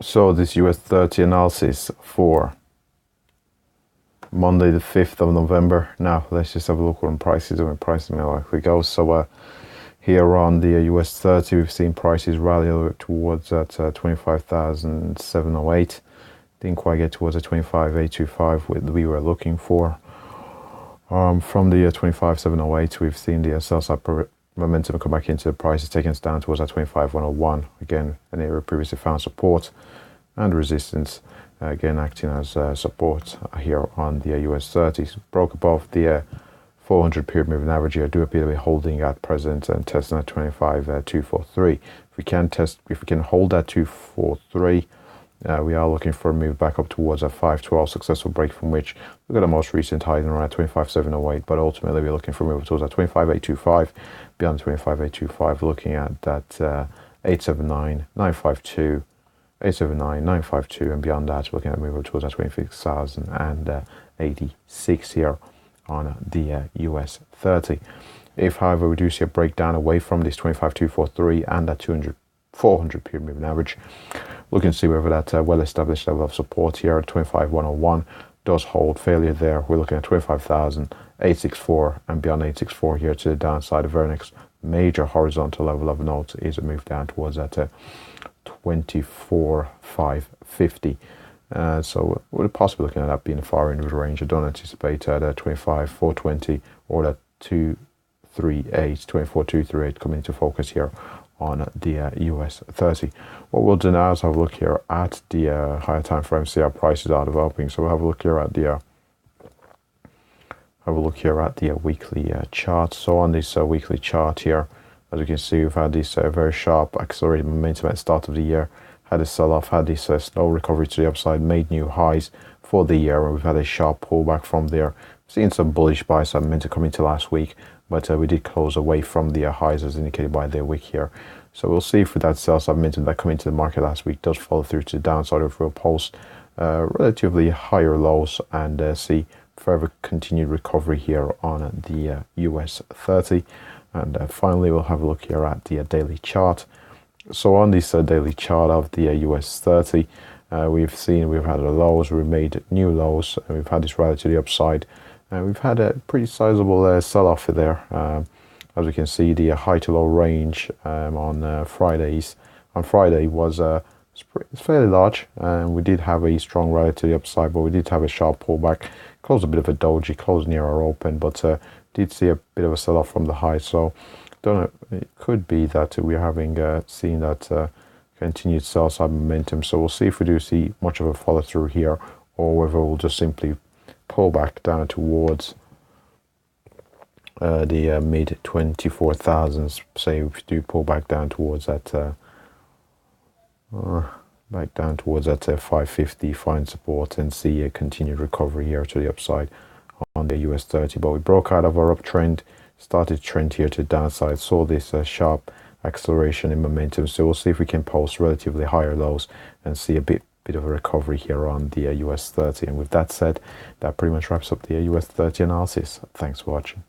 So this US 30 analysis for Monday the 5th of November. Now let's just have a look on prices and prices may likely go. So here on the US 30 we've seen prices rally over towards that 25,708. Didn't quite get towards the 25,825 we were looking for. From the 25,708 we've seen the sell side momentum come back into the prices, taking us down towards that 25,101. Again, an area previously found support and resistance, again acting as support here on the US 30. Broke above the 400 period moving average here, do appear to be holding at present and testing at 25,243. If we can hold that 243, we are looking for a move back up towards a 512 successful break, from which look at the most recent high in around 25,708, but ultimately we're looking for a move towards that 25,825. Beyond 25,825, looking at that 879, 952, 879, 952, and beyond that looking at a move towards that 26,086 here on the US 30. If, however, we do see a breakdown away from this 25,243 and that 400 period moving average, looking to see whether that well-established level of support here at 25,101 does hold. Failure there, we're looking at 25,864 and beyond 864 here to the downside. The very next major horizontal level of note is a move down towards that 24,550. So we're possibly looking at that being the far end of the range. I don't anticipate that 25,420 or that 24,238 coming into focus here on the US 30. What we'll do now is have a look here at the higher time frame, see how prices are developing. So we'll have a look here at the weekly chart. So on this weekly chart here, as you can see, we've had this very sharp accelerated momentum at the start of the year, had a sell-off, had this slow recovery to the upside, made new highs for the year, and we've had a sharp pullback from there. Seen some bullish buy side momentum coming to last week, but we did close away from the highs as indicated by the wick here. So we'll see if that sell side momentum that came into the market last week does follow through to the downside, or if we'll post relatively higher lows and see further continued recovery here on the US 30. And finally, we'll have a look here at the daily chart. So on this daily chart of the US 30, we've had the lows, we've made new lows, and we've had this rally to the upside. We've had a pretty sizable sell-off there. As we can see, the high to low range on Friday was it's fairly large, and we did have a strong rally to the upside, but we did have a sharp pullback. Closed a bit of a doji, closed near our open, but did see a bit of a sell-off from the high. So don't know, it could be that we're having seen that continued sell-side momentum. So we'll see if we do see much of a follow-through here, or whether we'll just simply pull back down towards the mid 24,000s. Say if we do pull back down towards that 550, find support and see a continued recovery here to the upside on the US 30. But we broke out of our uptrend, started trend here to the downside, saw this sharp acceleration in momentum. So we'll see if we can post relatively higher lows and see a bit of a recovery here on the US 30. And with that said, that pretty much wraps up the US 30 analysis. Thanks for watching.